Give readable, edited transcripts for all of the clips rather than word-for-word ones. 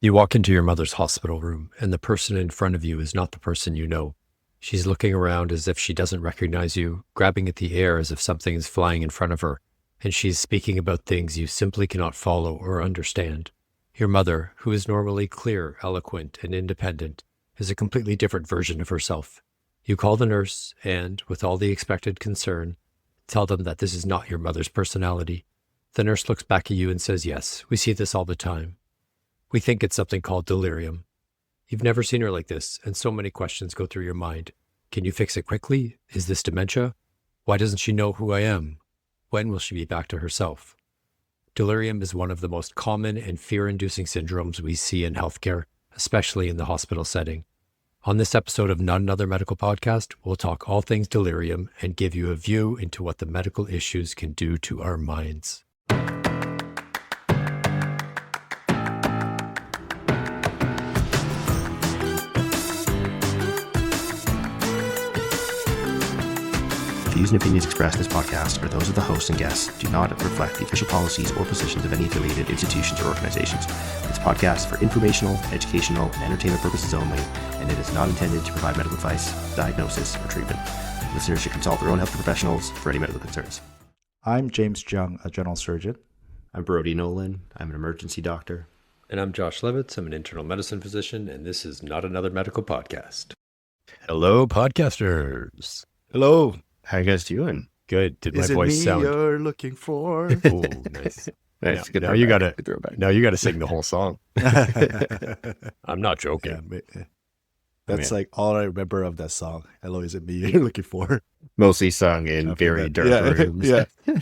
You walk into your mother's hospital room, and the person in front of you is not the person you know. She's looking around as if she doesn't recognize you, grabbing at the air as if something is flying in front of her, and she's speaking about things you simply cannot follow or understand. Your mother, who is normally clear, eloquent, and independent, is a completely different version of herself. You call the nurse and, with all the expected concern, tell them that this is not your mother's personality. The nurse looks back at you and says, "Yes, we see this all the time. We think it's something called delirium." You've never seen her like this, and so many questions go through your mind. Can you fix it quickly? Is this dementia? Why doesn't she know who I am? When will she be back to herself? Delirium is one of the most common and fear-inducing syndromes we see in healthcare, especially in the hospital setting. On this episode of Not Another Medical Podcast, we'll talk all things delirium and give you a view into what the medical issues can do to our minds. The views and opinions expressed in this podcast are those of the host and guests, do not reflect the official policies or positions of any affiliated institutions or organizations. This podcast is for informational, educational, and entertainment purposes only, and it is not intended to provide medical advice, diagnosis, or treatment. Listeners should consult their own health professionals for any medical concerns. I'm James Jung, a general surgeon. I'm Brody Nolan. I'm an emergency doctor. And I'm Josh Levitz. I'm an internal medicine physician, and this is Not Another Medical Podcast. Hello, podcasters. Hello. How are you guys doing? Good. Did Is my it voice me sound? you're looking for? Oh, nice. Nice. Yeah. Good Now you throwback. gotta. Good throwback. Now you gotta sing the whole song. I'm not joking. That's like all I remember of that song. Hello, is it me you're looking for? Mostly sung in very dark rooms.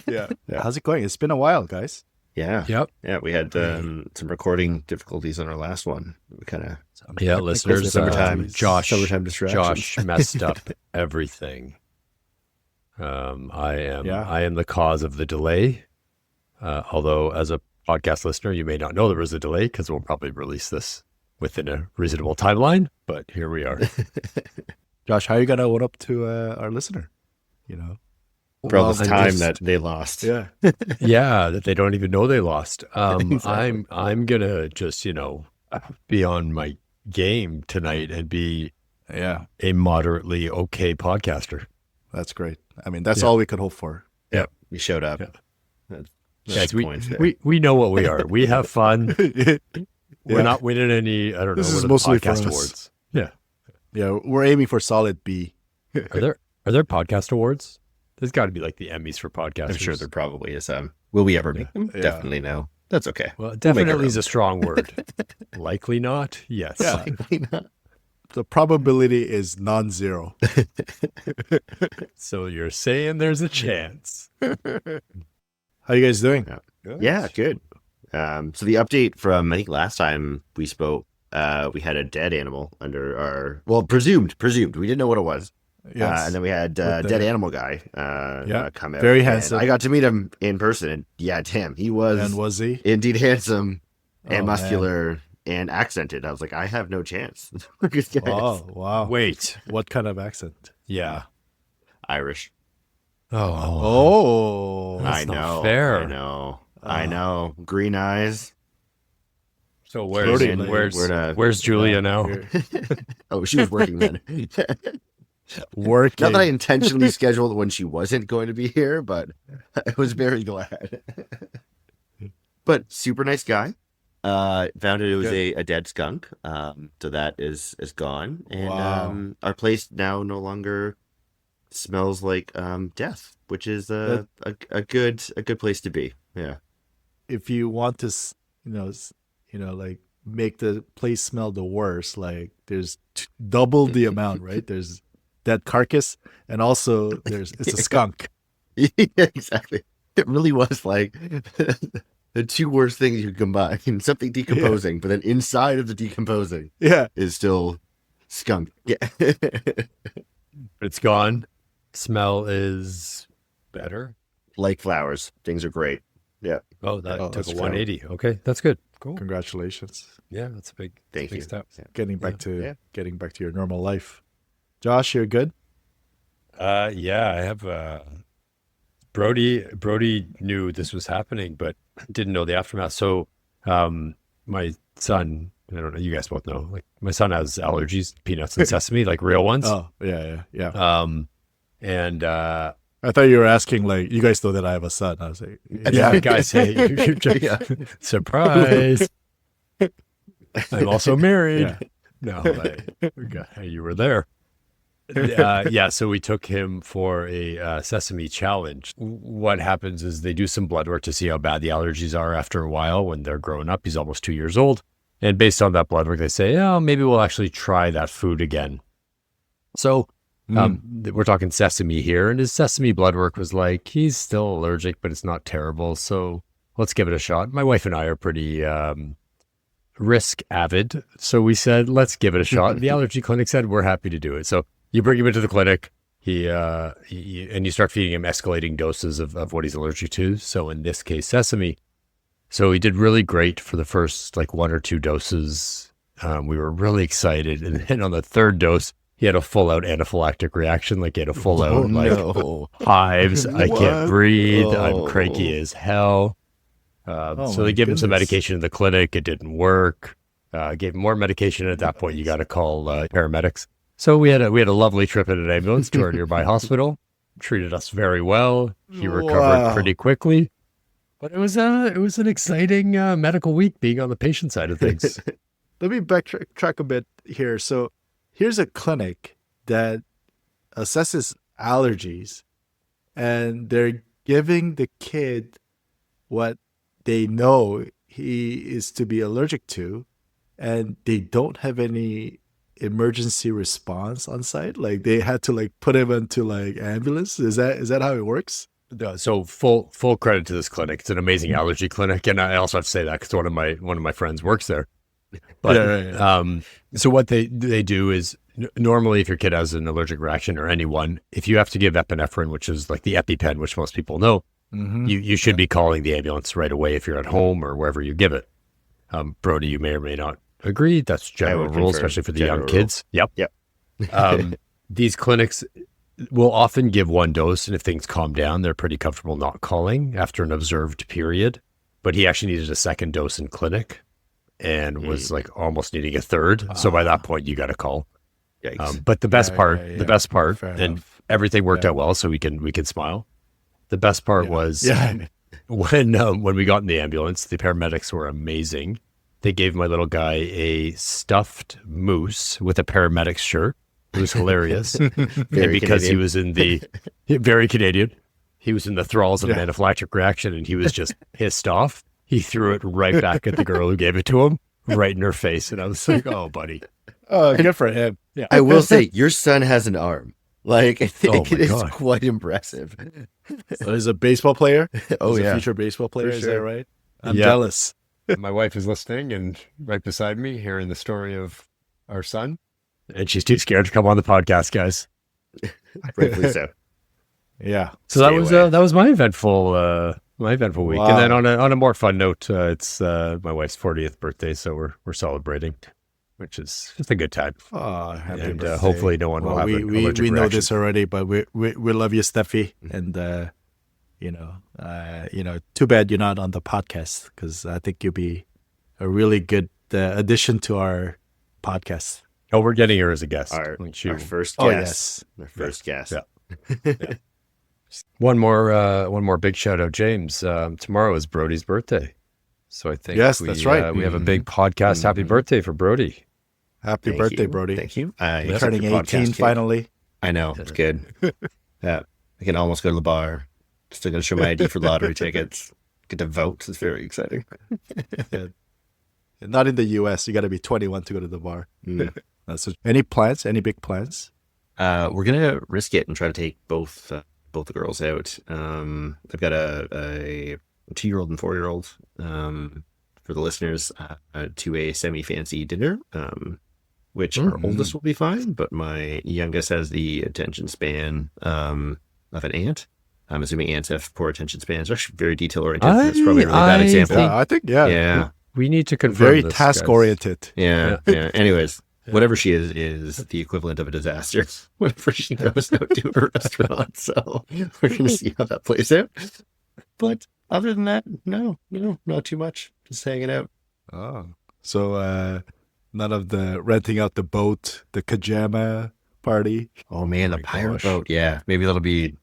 Yeah. How's it going? It's been a while, guys. Yeah. Yep. Yeah, we had some recording difficulties on our last one. We kind of Yeah, listeners. summertime Josh distractions. messed up everything. I am the cause of the delay. Although, as a podcast listener, you may not know there was a delay because we'll probably release this within a reasonable timeline. But here we are. Josh, how are you gonna own up to our listener? You know, for all this I'm time just- that they lost. yeah. Yeah, that they don't even know they lost. Exactly. I'm gonna just be on my game tonight and be Yeah, a moderately okay podcaster. that's great. I mean, that's all we could hope for. Yep. We showed up. Yeah. That's Guys, the points there. we know what we are. We have fun. We're Yeah. not winning any. I don't This know. is what are the mostly for podcast us. awards. Yeah. Yeah, we're aiming for solid B. Are there podcast awards? There's got to be like the Emmys for podcasters. I'm sure there probably is. Will we ever make them? Yeah. Definitely no. That's okay. Well, We'll make definitely our is a strong word. Likely not. Yes. Yeah. Likely not. The probability is non-zero. So you're saying there's a chance. How you guys doing? Yeah, good. So the update from, I think last time we spoke, we had a dead animal under our, presumed. We didn't know what it was. Yes. And then we had With the- dead animal guy come out. very And handsome. I got to meet him in person. And yeah, damn, he was, And was he? indeed handsome and Oh, muscular and accented. I was like, I have no chance. This guy's Oh, wow. Wait. What kind of accent? Yeah. Irish. Oh. Oh. That's I not know. fair. I know. Green eyes. So Brody, where's Julia now? Oh, she was working then. Working. Not that I intentionally scheduled when she wasn't going to be here, but I was very glad. But super nice guy. Found out it was a dead skunk. So that is gone. And Wow. our place now no longer smells like death, which is a good place to be. Yeah. If you want to, like make the place smell the worst, like there's double the amount, right? There's dead carcass, and also it's a skunk. Yeah, exactly. It really was like the two worst things you could combine. Something decomposing, but then inside of the decomposing Yeah. is still skunk. Yeah. It's gone. Smell is better. Like flowers. Things are great. Yeah. Oh, that Oh, took that's a great. 180. Okay, that's good. Cool. Congratulations. Yeah, that's a big. Thank big you. step. Yeah. Getting back Yeah. to your normal life. Josh, you're good? Yeah, I have. Brody knew this was happening, but didn't know the aftermath. So, my son I don't know. You guys both know. Like my son has allergies, peanuts and sesame, like real ones. Oh, yeah. And I thought you were asking, like, you guys know that I have a son. I was like, yeah, guys, hey, surprise. I'm also married. Yeah. No, you were there. So we took him for a sesame challenge. What happens is they do some blood work to see how bad the allergies are after a while when they're growing up. He's almost 2 years old. And based on that blood work, they say, oh, maybe we'll actually try that food again. So we're talking sesame here. And his sesame blood work was like, he's still allergic, but it's not terrible. So let's give it a shot. My wife and I are pretty risk avid. So we said, let's give it a shot. The allergy clinic said, we're happy to do it. So you bring him into the clinic, and you start feeding him escalating doses of what he's allergic to. So in this case, sesame. So he did really great for the first like 1 or 2 doses. We were really excited. And then on the 3rd dose, he had a full out anaphylactic reaction. Like he had a full out hives. I can't breathe. I'm cranky as hell. So they gave him some medication in the clinic. It didn't work. Gave him more medication. And at that point, you got to call paramedics. So we had a lovely trip in an ambulance to our nearby hospital. Treated us very well. He recovered pretty quickly. But it was an exciting medical week being on the patient side of things. Let me backtrack a bit here. So here's a clinic that assesses allergies, and they're giving the kid what they know he is to be allergic to, and they don't have any emergency response on site. Like they had to like put him into like ambulance. Is that how it works? So full credit to this clinic. It's an amazing allergy clinic, and I also have to say that because one of my friends works there. But so what they do is normally if your kid has an allergic reaction, or anyone, if you have to give epinephrine, which is like the EpiPen, which most people know, you should be calling the ambulance right away if you're at home or wherever you give it. Brody, you may or may not agree. That's general rule, especially for the young kids. Yep. These clinics will often give 1 dose, and if things calm down, they're pretty comfortable not calling after an observed period. But he actually needed a 2nd dose in clinic and was like almost needing a 3rd. So by that point, you got to call. But the best part, and everything worked out well, so we can smile. The best part was when we got in the ambulance, the paramedics were amazing. They gave my little guy a stuffed moose with a paramedic shirt. It was hilarious. And because Canadian. He was in the very Canadian, he was in the thralls of an anaphylactic reaction, and he was just pissed off. He threw it right back at the girl who gave it to him, right in her face. And I was like, oh, buddy. Oh, good for him. Yeah. I will say, your son has an arm. Like, I think it is quite impressive. So he's a baseball player? He's a future baseball player, is that right? I'm jealous. My wife is listening and right beside me hearing the story of our son. And she's too scared to come on the podcast, guys. Rightfully so. Yeah. So that was my eventful week. Wow. And then on a more fun note, it's my wife's 40th birthday, so we're celebrating, which is just a good time. Oh, happy and birthday. Hopefully no one will have an allergic we know reaction. this already, but we love you, Steffi, and too bad you're not on the podcast, because I think you'll be a really good addition to our podcast. Oh, we're getting her as a guest. Our first guest. Oh, yes. Our first guest. Yeah. One more big shout out, James. Tomorrow is Brody's birthday. So I think that's right. We have a big podcast. Happy birthday for Brody. Happy birthday, Brody. Thank you. You're turning 18 finally. I know. It's good. I can almost go to the bar. Still got to show my ID for lottery tickets. Get to vote. It's very exciting. Not in the U.S. You got to be 21 to go to the bar. So any plans? Any big plans? We're gonna risk it and try to take both the girls out. I've got a 2-year-old and 4-year-old for the listeners to a semi-fancy dinner, which our oldest will be fine, but my youngest has the attention span of an ant. I'm assuming ants have poor attention spans. They're actually very detail oriented. That's probably a really bad example. I think yeah. We need to confirm very this, task oriented. Yeah. Anyways, whatever she is the equivalent of a disaster whenever she goes out to a restaurant. So we're going to see how that plays out. But other than that, no, not too much. Just hanging out. Oh, so None of the renting out the boat, the pajama party. Oh man, the my pirate gosh. boat. Yeah, maybe that'll be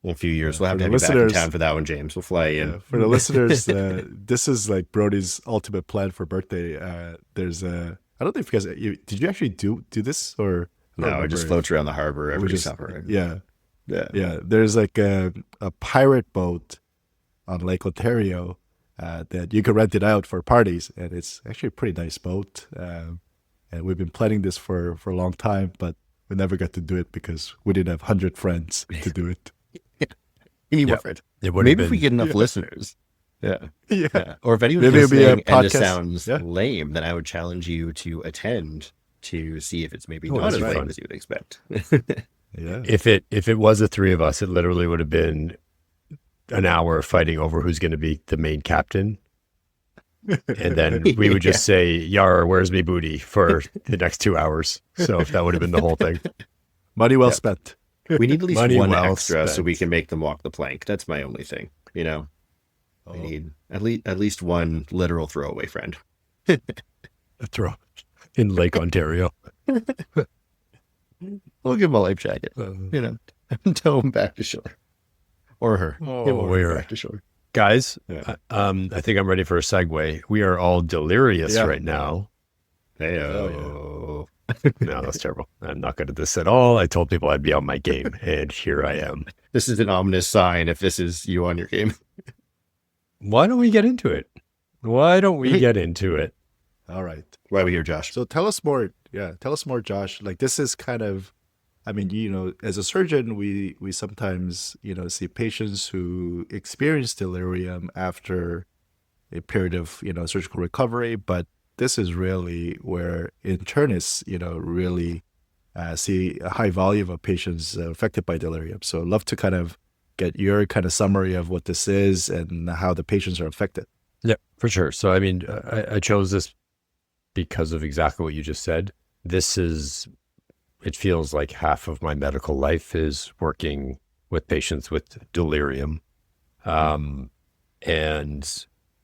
in a few years. We'll have For to the have you back in listeners- town for that one, James. We'll fly you in. For the listeners, this is like Brody's ultimate plan for birthday. There's a. I don't know if you guys did you actually do this or I don't No, it just remember. floats around the harbor We every just- summer. Yeah, Yeah. yeah. There's like a pirate boat on Lake Ontario that you can rent it out for parties, and it's actually a pretty nice boat. And we've been planning this for a long time, but we never got to do it because we didn't have 100 friends to do it. You need Yeah. more friends. It would Maybe have if we been, get enough listeners. Yeah. Yeah. Yeah. Or if anyone's Maybe it'll be a listening and this podcast. sounds Yeah. lame, then I would challenge you to attend to see if it's maybe Oh, not that's as lame fun. as you would expect. Yeah. if it was the three of us, it literally would have been an hour fighting over who's going to be the main captain. And then we would just say, Yar, where's me booty for the next 2 hours. So that would have been the whole thing. Money well Yeah. spent. We need at least Money one well extra so spent. we can make them walk the plank. That's my only thing. We Oh. need at least one literal throwaway friend. A throw in Lake Ontario. We'll give him a life jacket. Uh, Tow him back to shore. Or her. Oh, Give him we're- back to shore. Guys, Yeah. I think I'm ready for a segue. We are all delirious Yeah. right now. Hey, Oh, No, that's terrible. I'm not good at this at all. I told people I'd be on my game, and here I am. This is an ominous sign if this is you on your game. Why don't we get into it? Why don't we get into it? All right. Why are we here, Josh? So tell us more. Yeah, tell us more, Josh. Like this is kind of, I mean, as a surgeon, we sometimes see patients who experience delirium after a period of surgical recovery, but this is really where internists really see a high volume of patients affected by delirium. So I'd love to kind of get your kind of summary of what this is and how the patients are affected. Yeah, for sure. So, I mean, I chose this because of exactly what you just said. It feels like half of my medical life is working with patients with delirium. And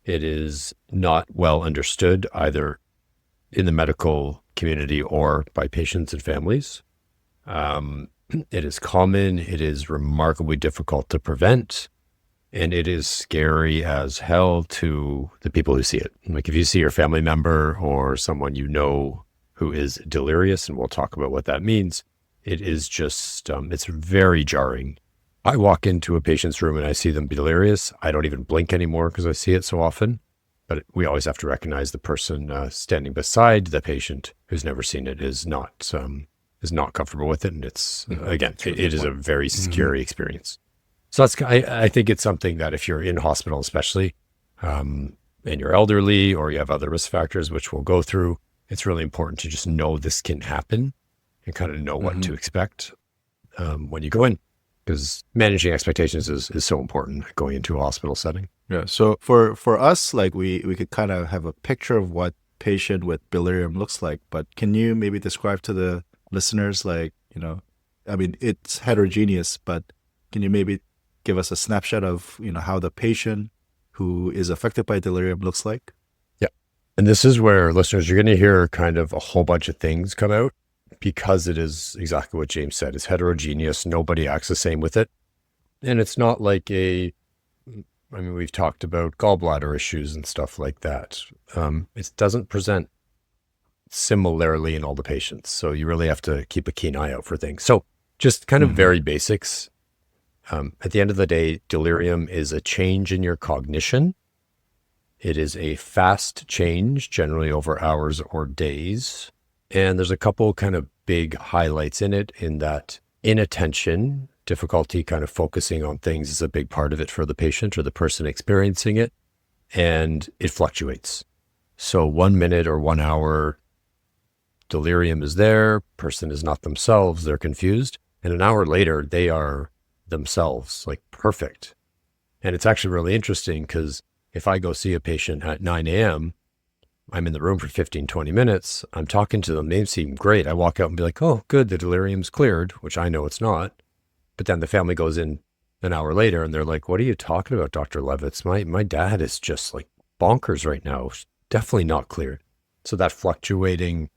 it is not well understood either in the medical community or by patients and families. It is common. It is remarkably difficult to prevent. And it is scary as hell to the people who see it. Like if you see your family member or someone you know who is delirious, and we'll talk about what that means, it is just, it's very jarring. I walk into a patient's room and I see them delirious. I don't even blink anymore because I see it so often. But we always have to recognize the person standing beside the patient who's never seen it is not comfortable with it. And it's, again, it is a very scary experience. So I think it's something that if you're in hospital, especially, and you're elderly or you have other risk factors, which we'll go through, it's really important to just know this can happen and kind of know what to expect when you go in, because managing expectations is so important going into a hospital setting. Yeah. So for us, like we could kind of have a picture of what patient with delirium looks like, but can you maybe describe to the listeners, like, I mean, it's heterogeneous, but can you maybe give us a snapshot of, how the patient who is affected by delirium looks like? Yeah. And this is where listeners, you're going to hear kind of a whole bunch of things come out because it is exactly what James said. It's heterogeneous. Nobody acts the same with it. And it's not like we've talked about gallbladder issues and stuff like that. It doesn't present similarly in all the patients. So you really have to keep a keen eye out for things. So just kind of very basics. At the end of the day, delirium is a change in your cognition. It is a fast change, generally over hours or days. And there's a couple kind of big highlights in it, in that inattention, difficulty kind of focusing on things, is a big part of it for the patient or the person experiencing it. And it fluctuates. So 1 minute or 1 hour, delirium is there, person is not themselves, they're confused. And an hour later, they are themselves, like perfect. And it's actually really interesting because if I go see a patient at 9 a.m., I'm in the room for 15, 20 minutes. I'm talking to them. They seem great. I walk out and be like, oh, good, the delirium's cleared, which I know it's not. But then the family goes in an hour later and they're like, what are you talking about, Dr. Levitz? My dad is just like bonkers right now. Definitely not cleared. So that fluctuating,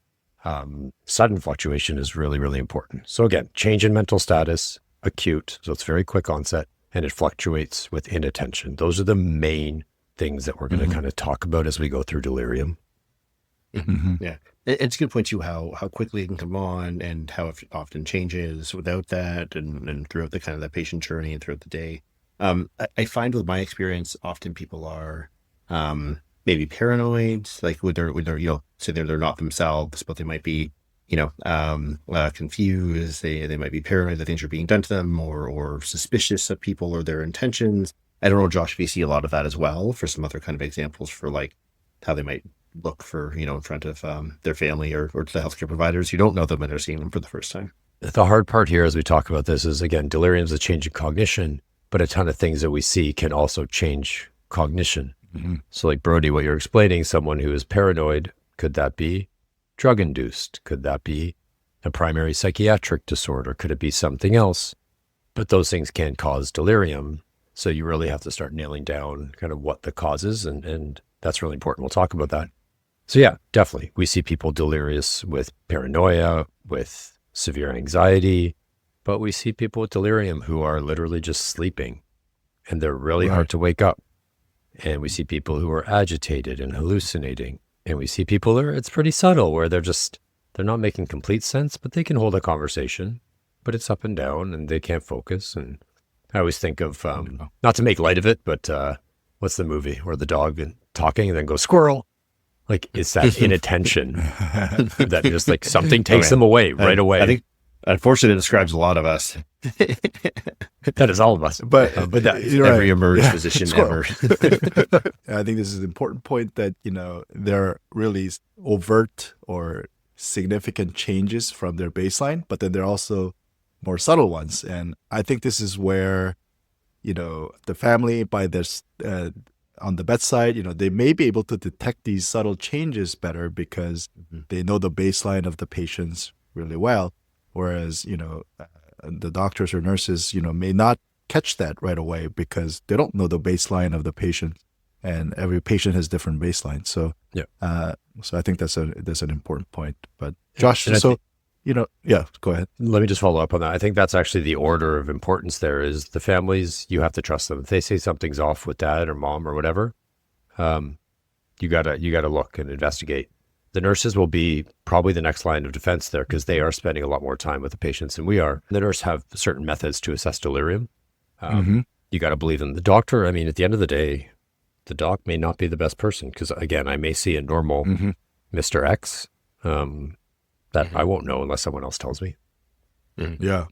sudden fluctuation is really, really important. So again, change in mental status, acute, so it's very quick onset, and it fluctuates with inattention. Those are the main things that we're going to kind of talk about as we go through delirium. Yeah. It's a good point too, how quickly it can come on and how it often changes without that and throughout the kind of that patient journey and throughout the day. I find with my experience, often people are maybe paranoid, like with their say they're not themselves, but they might be, confused. They might be paranoid that things are being done to them or suspicious of people or their intentions. I don't know, Josh, if you see a lot of that as well for some other kind of examples for like how they might look for, in front of their family or to the healthcare providers who don't know them and are seeing them for the first time. The hard part here as we talk about this is, again, delirium is a change in cognition, but a ton of things that we see can also change cognition. So like Brody, what you're explaining, someone who is paranoid, could that be drug-induced? Could that be a primary psychiatric disorder? Could it be something else? But those things can cause delirium. So you really have to start nailing down kind of what the cause is, and that's really important. We'll talk about that. So yeah, definitely. We see people delirious with paranoia, with severe anxiety, but we see people with delirium who are literally just sleeping and they're really hard to wake up. And we see people who are agitated and hallucinating. And we see people where it's pretty subtle, where they're not making complete sense, but they can hold a conversation, but it's up and down and they can't focus. And I always think of, not to make light of it, but what's the movie where the dog is talking and then goes squirrel? Like it's that inattention that just like something takes them away right away. I think, unfortunately, it describes a lot of us. That is all of us. But that, every emerged physician ever. I think this is an important point that, there are really overt or significant changes from their baseline, but then there are also more subtle ones. And I think this is where, the family by this, on the bedside, they may be able to detect these subtle changes better because they know the baseline of the patients really well. Whereas, the doctors or nurses, may not catch that right away because they don't know the baseline of the patient, and every patient has different baselines. So, so I think that's an important point. But Josh, go ahead. Let me just follow up on that. I think that's actually the order of importance there is the families, you have to trust them. If they say something's off with dad or mom or whatever, you gotta look and investigate. The nurses will be probably the next line of defense there because they are spending a lot more time with the patients than we are. The nurse have certain methods to assess delirium. You got to believe in the doctor. I mean, at the end of the day, the doc may not be the best person because, again, I may see a normal Mr. X that I won't know unless someone else tells me. Yeah.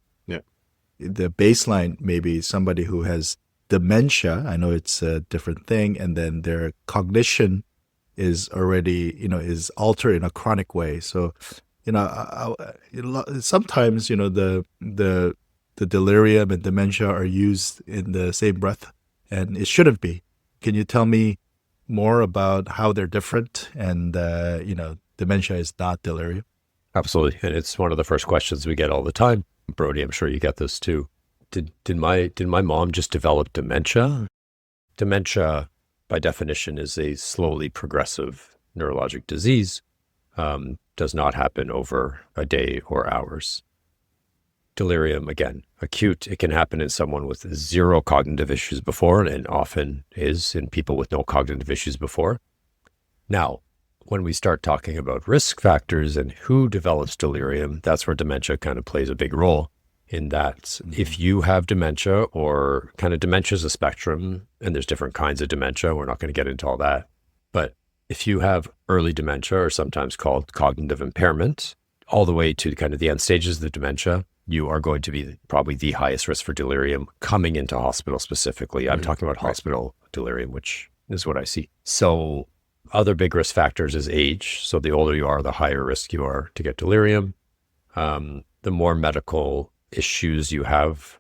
The baseline may be somebody who has dementia. I know it's a different thing. And then their cognition is already, is altered in a chronic way. So, sometimes, the delirium and dementia are used in the same breath, and it shouldn't be. Can you tell me more about how they're different? And, dementia is not delirium. Absolutely. And it's one of the first questions we get all the time. Brody, I'm sure you get this too. Did my mom just develop dementia? Dementia, by definition, is a slowly progressive neurologic disease, does not happen over a day or hours. Delirium, again, acute, it can happen in someone with zero cognitive issues before, and often is in people with no cognitive issues before. Now, when we start talking about risk factors and who develops delirium, that's where dementia kind of plays a big role. In that if you have dementia, or kind of dementia is a spectrum and there's different kinds of dementia, we're not going to get into all that. But if you have early dementia, or sometimes called cognitive impairment, all the way to kind of the end stages of the dementia, you are going to be probably the highest risk for delirium coming into hospital specifically. I'm talking about hospital delirium, which is what I see. So other big risk factors is age. So the older you are, the higher risk you are to get delirium. The more medical issues you have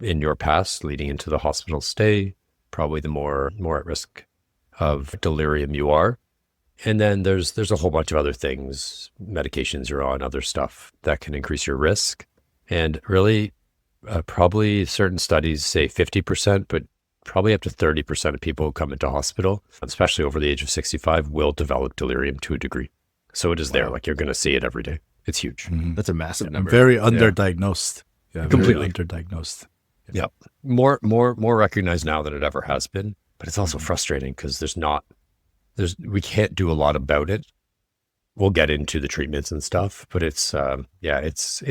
in your past leading into the hospital stay, probably the more at risk of delirium you are. And then there's a whole bunch of other things, medications you're on, other stuff that can increase your risk. And really, probably certain studies say 50%, but probably up to 30% of people who come into hospital, especially over the age of 65, will develop delirium to a degree. So it is there. Like, you're going to see it every day. It's huge. That's a massive number. Very underdiagnosed. Yeah, Completely very underdiagnosed. Yeah. More recognized now than it ever has been, but it's also frustrating because we can't do a lot about it. We'll get into the treatments and stuff, but it's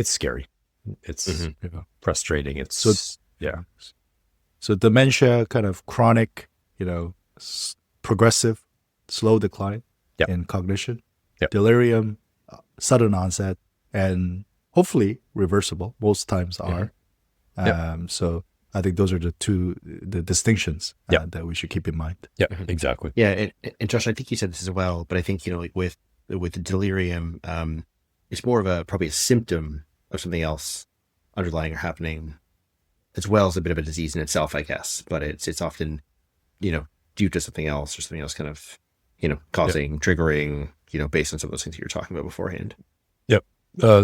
scary. It's frustrating. So dementia, kind of chronic, progressive, slow decline in cognition, delirium, sudden onset, and hopefully reversible. Most times are. So I think those are the distinctions that we should keep in mind. Yeah, exactly. Yeah, and Josh, I think you said this as well, but I think like with the delirium, it's more of probably a symptom of something else underlying or happening, as well as a bit of a disease in itself, I guess. But it's often, due to something else or something else kind of, causing, triggering, based on some of those things that you were talking about beforehand. Yep.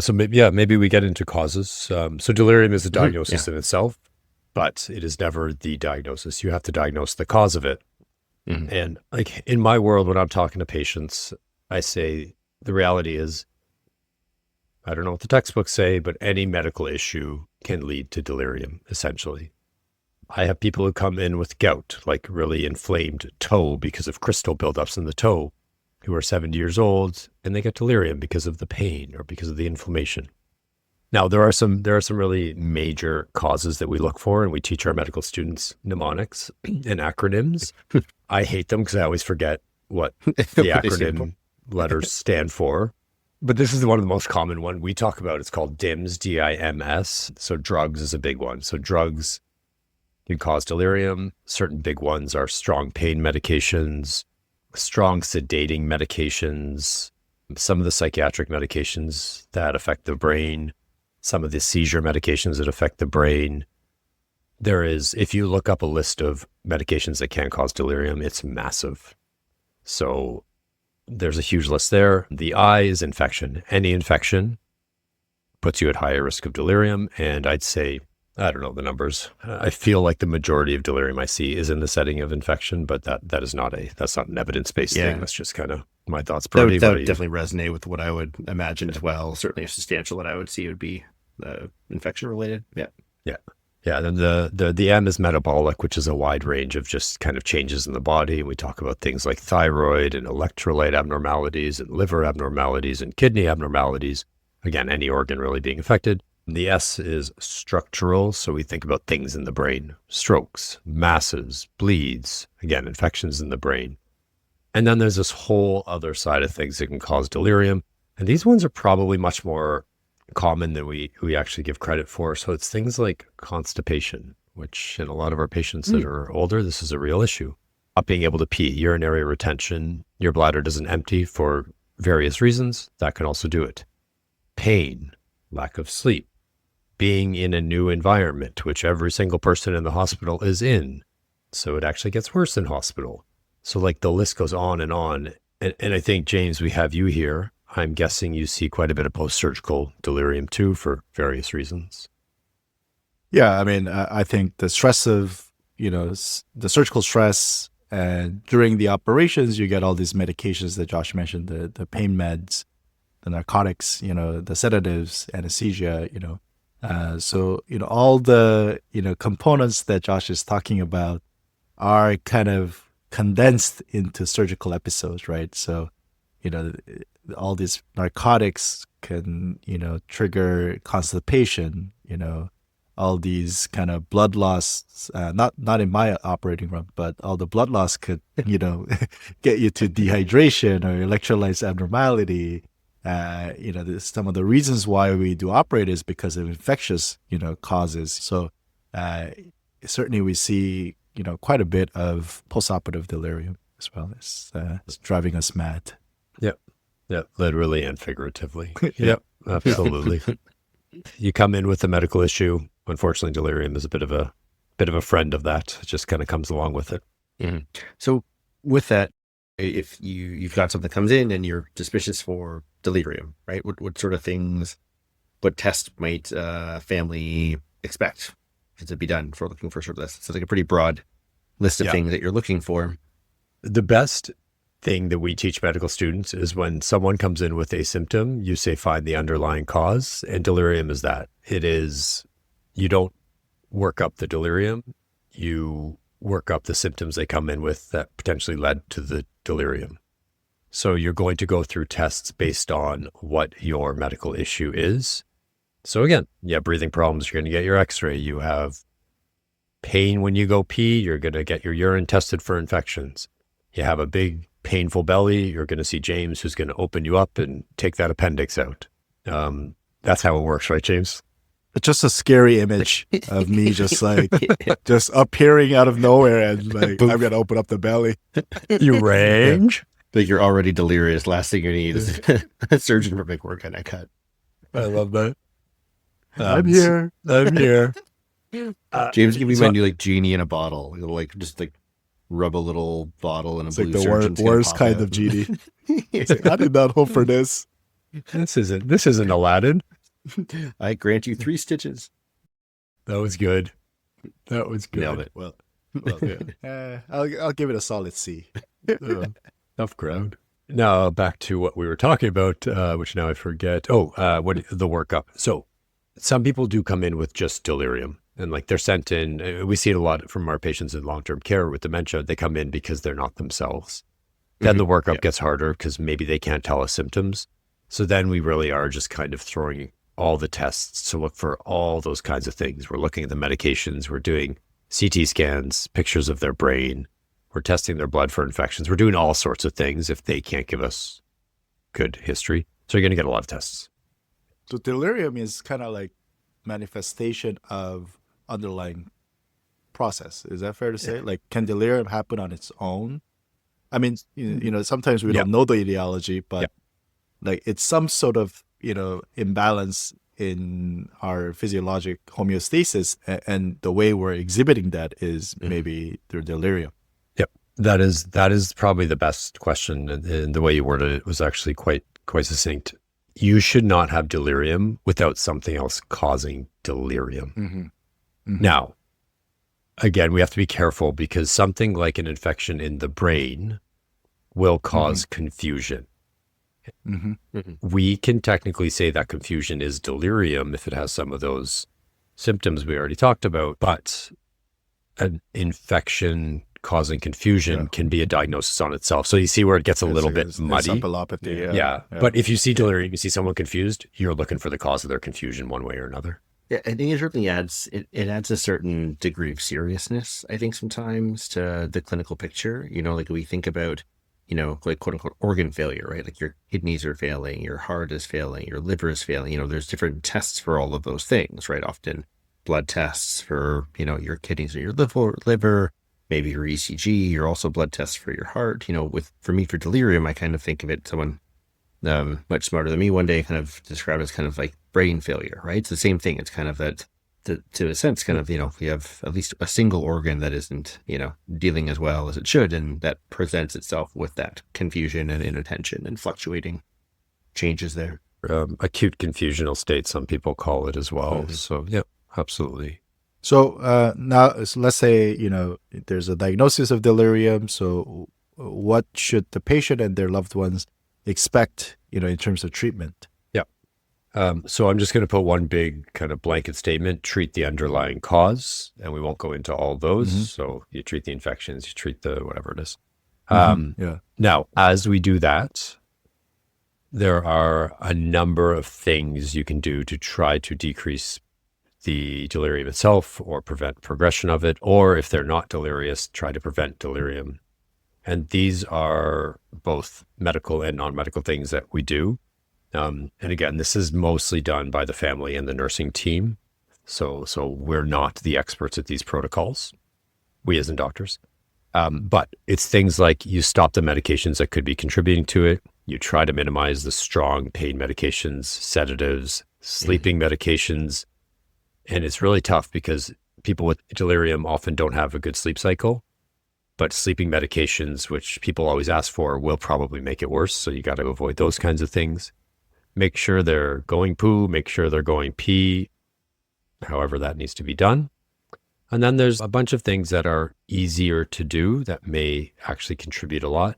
So maybe we get into causes. So delirium is a diagnosis in itself, but it is never the diagnosis. You have to diagnose the cause of it. And like in my world, when I'm talking to patients, I say the reality is, I don't know what the textbooks say, but any medical issue can lead to delirium, essentially. I have people who come in with gout, like really inflamed toe because of crystal buildups in the toe, who are 70 years old, and they get delirium because of the pain or because of the inflammation. Now, there are some really major causes that we look for, and we teach our medical students mnemonics and acronyms. I hate them because I always forget what the acronym letters stand for. But this is one of the most common one we talk about. It's called DIMS, D-I-M-S. So drugs is a big one. So drugs can cause delirium. Certain big ones are strong pain medications, strong sedating medications, some of the psychiatric medications that affect the brain, some of the seizure medications that affect the brain. If you look up a list of medications that can cause delirium, it's massive. So there's a huge list there. The I is infection. Any infection puts you at higher risk of delirium. And I'd say, I don't know the numbers. I feel like the majority of delirium I see is in the setting of infection, but that's not an evidence-based thing. That's just kind of my thoughts. That would definitely resonate with what I would imagine as well. Certainly a substantial that I would see would be infection related. Yeah. Yeah, and then the M is metabolic, which is a wide range of just kind of changes in the body. And we talk about things like thyroid and electrolyte abnormalities and liver abnormalities and kidney abnormalities. Again, any organ really being affected. And the S is structural. So we think about things in the brain, strokes, masses, bleeds, again, infections in the brain. And then there's this whole other side of things that can cause delirium. And these ones are probably much more common than we actually give credit for. So it's things like constipation, which in a lot of our patients that are older, this is a real issue. Not being able to pee, urinary retention, your bladder doesn't empty for various reasons. That can also do it. Pain, lack of sleep, being in a new environment, which every single person in the hospital is in. So it actually gets worse in hospital. So like the list goes on. And I think, James, we have you here. I'm guessing you see quite a bit of post-surgical delirium too for various reasons. Yeah, I mean, I think the stress of, the surgical stress, and during the operations, you get all these medications that Josh mentioned, the pain meds, the narcotics, the sedatives, anesthesia, so, all the, components that Josh is talking about are kind of condensed into surgical episodes, right? So, all these narcotics can, trigger constipation, all these kind of blood loss, not in my operating room, but all the blood loss could, get you to dehydration or electrolytes abnormality. Some of the reasons why we do operate is because of infectious, causes. So certainly we see, quite a bit of postoperative delirium as well. It's driving us mad. Yeah, literally and figuratively. Yep, absolutely. You come in with a medical issue. Unfortunately, delirium is a bit of a friend of that. It just kind of comes along with it. Mm-hmm. So with that, if you've got something that comes in and you're suspicious for delirium, right? What sort of things, what tests might family expect to be done for looking for sort of this? So it's like a pretty broad list of Yeah. things that you're looking for. The best thing that we teach medical students is when someone comes in with a symptom, you say, find the underlying cause. And delirium is that. It is, you don't work up the delirium, you work up the symptoms they come in with that potentially led to the delirium. So you're going to go through tests based on what your medical issue is. So again, breathing problems, you're going to get your x-ray. You have pain when you go pee, you're going to get your urine tested for infections. You have a big painful belly, you're going to see James, who's going to open you up and take that appendix out. That's how it works, right, James? It's just a scary image of me just just appearing out of nowhere and like, I'm going to open up the belly. You range? Like you're already delirious. Last thing you need is a surgeon for big work on a cut. I love that. I'm here. I'm here. James, give me my new like genie in a bottle. You'll like just like rub a little bottle in a It's blue like the surgeon's worst gonna kind pop of out. genie. It's like, I did not hope for this. This isn't Aladdin. I grant you 3 stitches. That was good. That was good. Nailed it. Well, I'll give it a solid C. Tough crowd. Now back to what we were talking about, which now I forget. What the workup. So some people do come in with just delirium, and like they're sent in. We see it a lot from our patients in long-term care with dementia. They come in because they're not themselves. Then the workup gets harder because maybe they can't tell us symptoms. So then we really are just kind of throwing all the tests to look for all those kinds of things. We're looking at the medications. We're doing CT scans, pictures of their brain. We're testing their blood for infections. We're doing all sorts of things if they can't give us good history. So you're going to get a lot of tests. So delirium is kind of like manifestation of underlying process. Is that fair to say? Like, can delirium happen on its own? I mean, sometimes we don't know the etiology, but like it's some sort of, imbalance in our physiologic homeostasis, and the way we're exhibiting that is maybe through delirium. Yep. That is probably the best question. And the way you worded it was actually quite succinct. You should not have delirium without something else causing delirium. Mm-hmm. Now, again, we have to be careful because something like an infection in the brain will cause confusion. We can technically say that confusion is delirium if it has some of those symptoms we already talked about, but an infection causing confusion can be a diagnosis on itself. So you see where it gets a little bit muddy. Encephalopathy, Yeah. But if you see delirium, you see someone confused, you're looking for the cause of their confusion one way or another. Yeah, I think it certainly adds a certain degree of seriousness, I think, sometimes to the clinical picture. Like we think about, like quote unquote organ failure, right? Like your kidneys are failing, your heart is failing, your liver is failing. There's different tests for all of those things, right? Often blood tests for, your kidneys or your liver, maybe your ECG, your also blood tests for your heart. For me, for delirium, I kind of think of it, someone much smarter than me one day kind of described as kind of like brain failure, right? It's the same thing. It's kind of that, to a sense, kind of, we have at least a single organ that isn't, dealing as well as it should. And that presents itself with that confusion and inattention and fluctuating changes there. Acute confusional state, some people call it as well. So, yeah, absolutely. So let's say, there's a diagnosis of delirium. So what should the patient and their loved ones expect, in terms of treatment? So I'm just going to put one big kind of blanket statement, treat the underlying cause, and we won't go into all those. So you treat the infections, you treat the whatever it is. Now, as we do that, there are a number of things you can do to try to decrease the delirium itself or prevent progression of it, or if they're not delirious, try to prevent delirium. And these are both medical and non-medical things that we do. And again, this is mostly done by the family and the nursing team. So we're not the experts at these protocols, we as in doctors. But it's things like you stop the medications that could be contributing to it. You try to minimize the strong pain medications, sedatives, sleeping medications. And it's really tough because people with delirium often don't have a good sleep cycle. But sleeping medications, which people always ask for, will probably make it worse. So you got to avoid those kinds of things. Make sure they're going poo, make sure they're going pee, however that needs to be done. And then there's a bunch of things that are easier to do that may actually contribute a lot.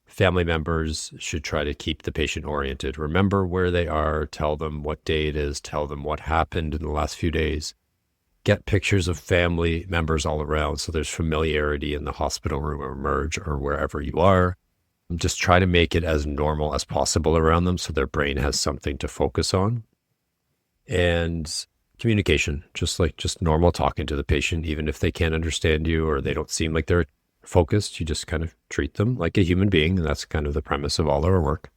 Family members should try to keep the patient oriented. Remember where they are, tell them what day it is, tell them what happened in the last few days. Get pictures of family members all around so there's familiarity in the hospital room or emerge or wherever you are. Just try to make it as normal as possible around them so their brain has something to focus on. And communication, just normal talking to the patient, even if they can't understand you or they don't seem like they're focused, you just kind of treat them like a human being. And that's kind of the premise of all our work.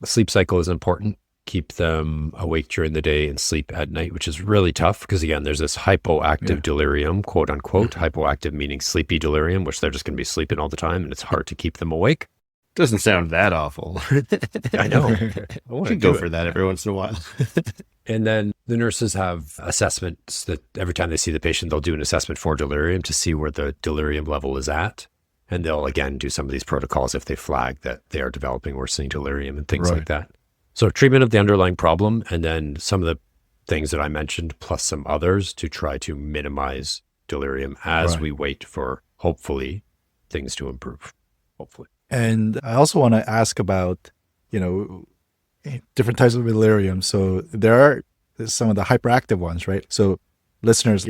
The sleep cycle is important. Keep them awake during the day and sleep at night, which is really tough because, again, there's this hypoactive delirium, quote unquote, hypoactive meaning sleepy delirium, which they're just going to be sleeping all the time. And it's hard to keep them awake. Doesn't sound that awful. I know. I could go for that every once in a while. And then the nurses have assessments that every time they see the patient, they'll do an assessment for delirium to see where the delirium level is at. And they'll, again, do some of these protocols if they flag that they are developing worsening delirium and things like that. So treatment of the underlying problem, and then some of the things that I mentioned, plus some others to try to minimize delirium as we wait for, hopefully, things to improve, hopefully. And I also want to ask about, different types of delirium. So there are some of the hyperactive ones, right? So listeners,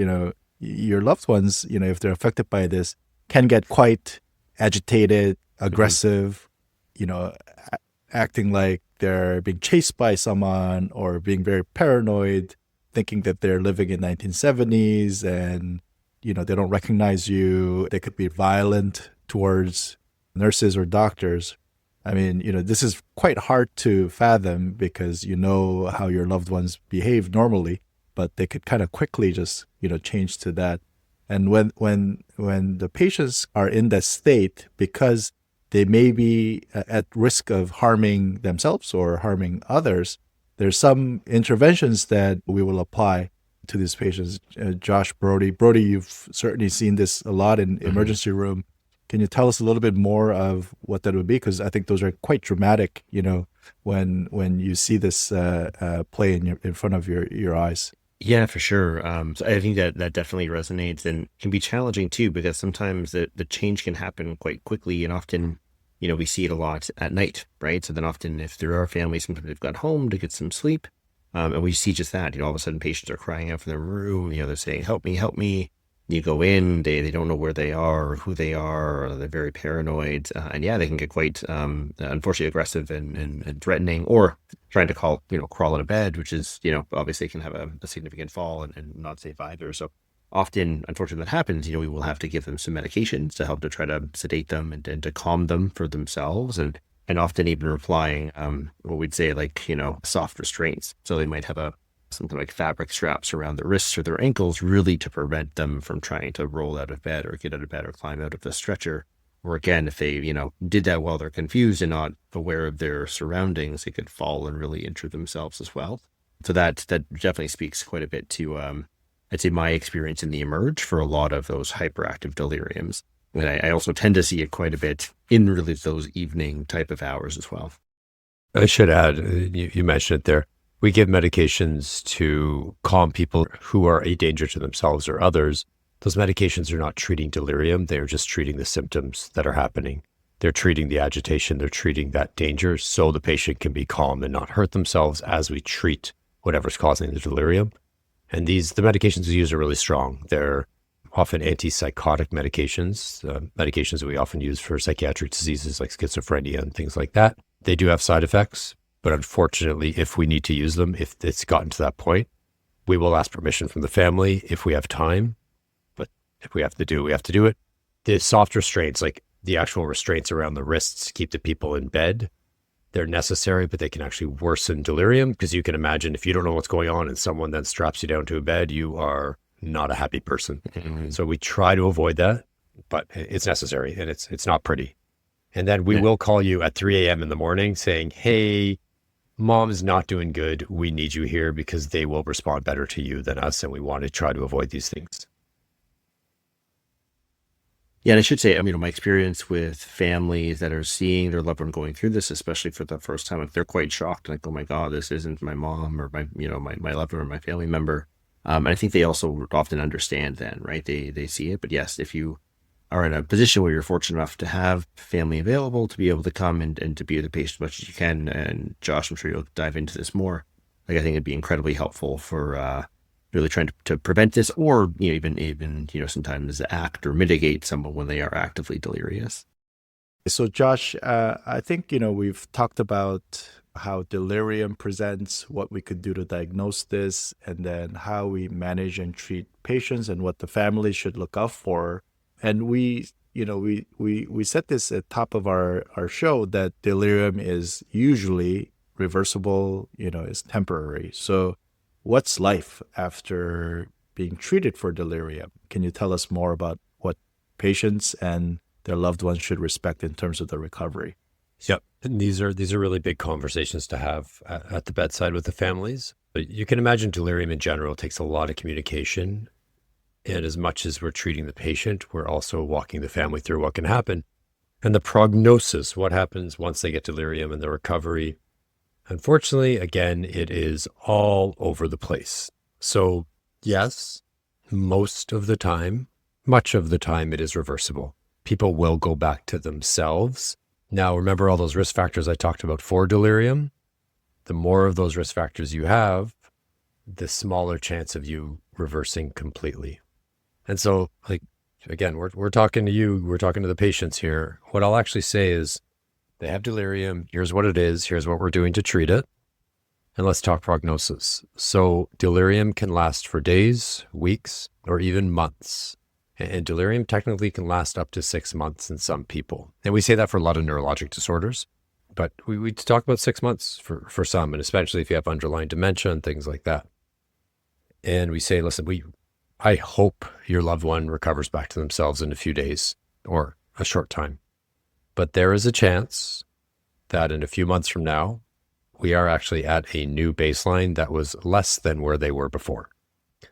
your loved ones, if they're affected by this, can get quite agitated, aggressive, acting like they're being chased by someone or being very paranoid, thinking that they're living in 1970s and, they don't recognize you. They could be violent towards nurses or doctors. I mean, this is quite hard to fathom because you know how your loved ones behave normally, but they could kind of quickly just, change to that. And when the patients are in that state, because they may be at risk of harming themselves or harming others, there's some interventions that we will apply to these patients. Josh, Brody, you've certainly seen this a lot in emergency room. Can you tell us a little bit more of what that would be? Because I think those are quite dramatic, when you see this play in front of your eyes. Yeah, for sure. So I think that definitely resonates and can be challenging too, because sometimes the change can happen quite quickly, and often, we see it a lot at night, right? So then often if there are families, sometimes they've got home to get some sleep, and we see just that, all of a sudden patients are crying out from their room, they're saying, help me, help me. You go in, they don't know where they are or who they are, or they're very paranoid. And they can get quite, unfortunately, aggressive and threatening, or trying to crawl out of bed, which is, obviously can have a significant fall and not safe either. So often, unfortunately, that happens, we will have to give them some medications to help to try to sedate them and to calm them for themselves. And often even applying, what we'd say, soft restraints. So they might have something like fabric straps around their wrists or their ankles, really to prevent them from trying to roll out of bed or get out of bed or climb out of the stretcher. Or again, if they, did that while they're confused and not aware of their surroundings, they could fall and really injure themselves as well. So that definitely speaks quite a bit to, I'd say, my experience in the emerge for a lot of those hyperactive deliriums. And I also tend to see it quite a bit in really those evening type of hours as well. I should add, you mentioned it there. We give medications to calm people who are a danger to themselves or others. Those medications are not treating delirium. They're just treating the symptoms that are happening. They're treating the agitation. They're treating that danger so the patient can be calm and not hurt themselves as we treat whatever's causing the delirium. And the medications we use are really strong. They're often antipsychotic medications, medications that we often use for psychiatric diseases like schizophrenia and things like that. They do have side effects. But unfortunately, if we need to use them, if it's gotten to that point, we will ask permission from the family if we have time. But if we have to do it. The soft restraints, like the actual restraints around the wrists, keep the people in bed. They're necessary, but they can actually worsen delirium, because you can imagine if you don't know what's going on and someone then straps you down to a bed, you are not a happy person. So we try to avoid that, but it's necessary and it's not pretty. And then we will call you at 3 a.m. in the morning saying, hey, Mom is not doing good. We need you here, because they will respond better to you than us. And we want to try to avoid these things. Yeah, and I should say, my experience with families that are seeing their loved one going through this, especially for the first time, they're quite shocked. Like, oh my God, this isn't my mom or my loved one or my family member. And I think they also often understand then, right? They see it. But yes, if you are in a position where you're fortunate enough to have family available to be able to come and to be with the patient as much as you can, and Josh, I'm sure you'll dive into this more. Like, I think it'd be incredibly helpful for really trying to prevent this, or even sometimes act or mitigate someone when they are actively delirious. So, Josh, I think, we've talked about how delirium presents, what we could do to diagnose this, and then how we manage and treat patients and what the family should look out for. And we said this at top of our show that delirium is usually reversible, is temporary. So what's life after being treated for delirium? Can you tell us more about what patients and their loved ones should respect in terms of the recovery? Yep. And these are really big conversations to have at the bedside with the families. But you can imagine delirium in general takes a lot of communication. And as much as we're treating the patient, we're also walking the family through what can happen. And the prognosis, what happens once they get delirium and the recovery. Unfortunately, again, it is all over the place. So yes, much of the time, it is reversible. People will go back to themselves. Now, remember all those risk factors I talked about for delirium? The more of those risk factors you have, the smaller chance of you reversing completely. And so, again, we're talking to you, we're talking to the patients here. What I'll actually say is, they have delirium, here's what it is, here's what we're doing to treat it, and let's talk prognosis. So delirium can last for days, weeks, or even months. And delirium technically can last up to 6 months in some people. And we say that for a lot of neurologic disorders, but we talk about 6 months for some, and especially if you have underlying dementia and things like that. And we say, listen, I hope your loved one recovers back to themselves in a few days or a short time. But there is a chance that in a few months from now, we are actually at a new baseline that was less than where they were before.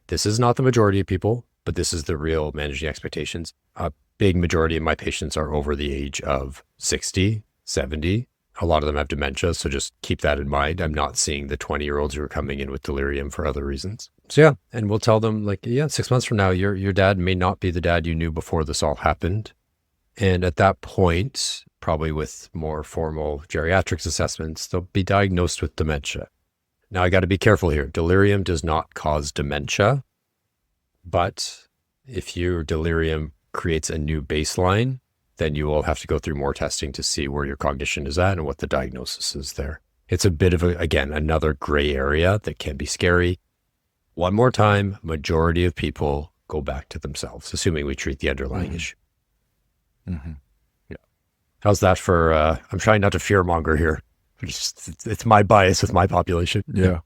This is not the majority of people, but this is the real managing expectations. A big majority of my patients are over the age of 60, 70. A lot of them have dementia, so just keep that in mind. I'm not seeing the 20-year-olds who are coming in with delirium for other reasons. So yeah, and we'll tell them 6 months from now, your dad may not be the dad you knew before this all happened. And at that point, probably with more formal geriatrics assessments, they'll be diagnosed with dementia. Now, I got to be careful here. Delirium does not cause dementia, but if your delirium creates a new baseline, then you will have to go through more testing to see where your cognition is at and what the diagnosis is there. It's a bit of, another gray area that can be scary. One more time, majority of people go back to themselves, assuming we treat the underlying issue. Mm-hmm. Yeah. How's that for, I'm trying not to fearmonger here. It's my bias with my population. Yeah.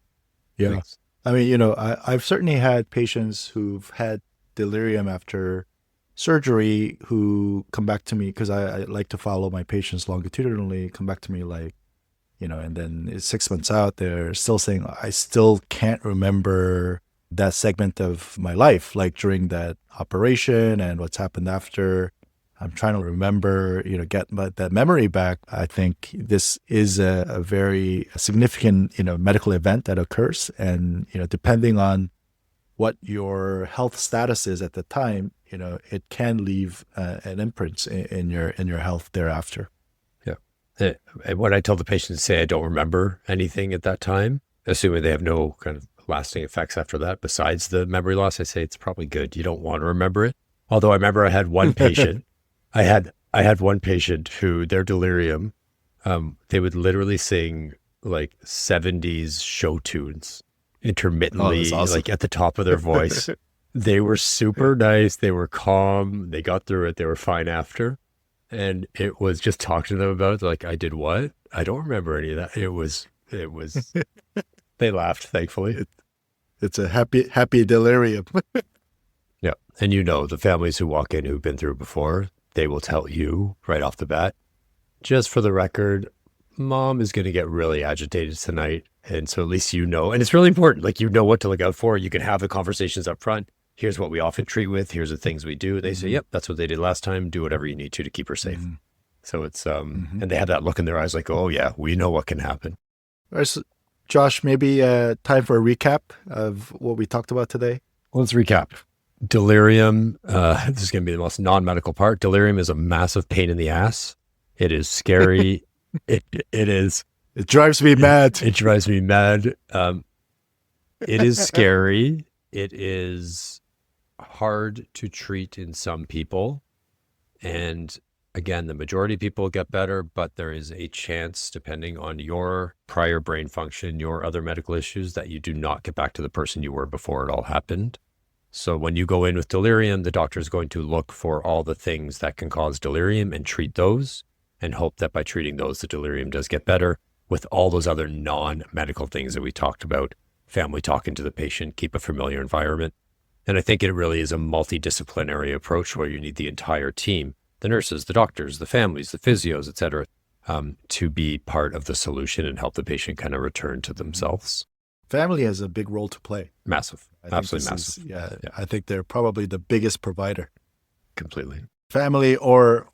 Thanks. I mean, I've certainly had patients who've had delirium after surgery who come back to me, because I like to follow my patients longitudinally, come back to me and then it's 6 months out, they're still saying, I still can't remember that segment of my life, like during that operation and what's happened after. I'm trying to remember, get that memory back. I think this is a very significant, medical event that occurs. And, depending on what your health status is at the time, it can leave an imprint in your health thereafter. Yeah. And when I tell the patient to say, I don't remember anything at that time, assuming they have no kind of lasting effects after that, besides the memory loss, I say, it's probably good. You don't want to remember it. Although I remember I had one patient, I had one patient who their delirium, they would literally sing like 70s show tunes intermittently, that's awesome. like at the top of their voice. They were super nice. They were calm. They got through it. They were fine after. And it was just talking to them about it. Like, I did what? I don't remember any of that. It was, they laughed, thankfully. It's a happy delirium. Yeah. And the families who walk in who've been through before, they will tell you right off the bat, just for the record, mom is going to get really agitated tonight. And so at least and it's really important, like what to look out for. You can have the conversations up front. Here's what we often treat with. Here's the things we do. They say, yep, that's what they did last time. Do whatever you need to keep her safe. So it's, and they have that look in their eyes like, oh yeah, we know what can happen. So, Josh, maybe time for a recap of what we talked about today. Let's recap. Delirium, this is going to be the most non-medical part. Delirium is a massive pain in the ass. It is scary. It is. It drives me mad. It drives me mad. It is scary. It is hard to treat in some people. And again, the majority of people get better, but there is a chance, depending on your prior brain function, your other medical issues, that you do not get back to the person you were before it all happened. So when you go in with delirium, the doctor is going to look for all the things that can cause delirium and treat those, and hope that by treating those, the delirium does get better with all those other non-medical things that we talked about. Family talking to the patient, keep a familiar environment. And I think it really is a multidisciplinary approach where you need the entire team, the nurses, the doctors, the families, the physios, et cetera, to be part of the solution and help the patient kind of return to themselves. Family has a big role to play. Massive. I think Absolutely this massive. is- yeah, I think they're probably the biggest provider. Completely. Family or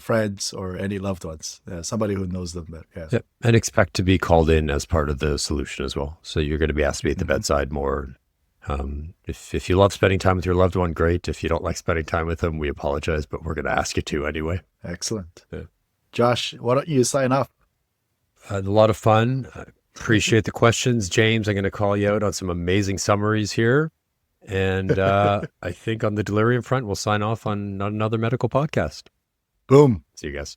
friends or any loved ones. Somebody who knows them better. Yeah. Yep. And expect to be called in as part of the solution as well. So you're going to be asked to be at the Mhm. bedside more. If you love spending time with your loved one, great. If you don't like spending time with them, we apologize, but we're going to ask you to anyway. Excellent. Yeah. Josh, why don't you sign off? A lot of fun. I appreciate the questions. James, I'm going to call you out on some amazing summaries here. And I think on the delirium front, we'll sign off on another medical podcast. Boom. See you guys.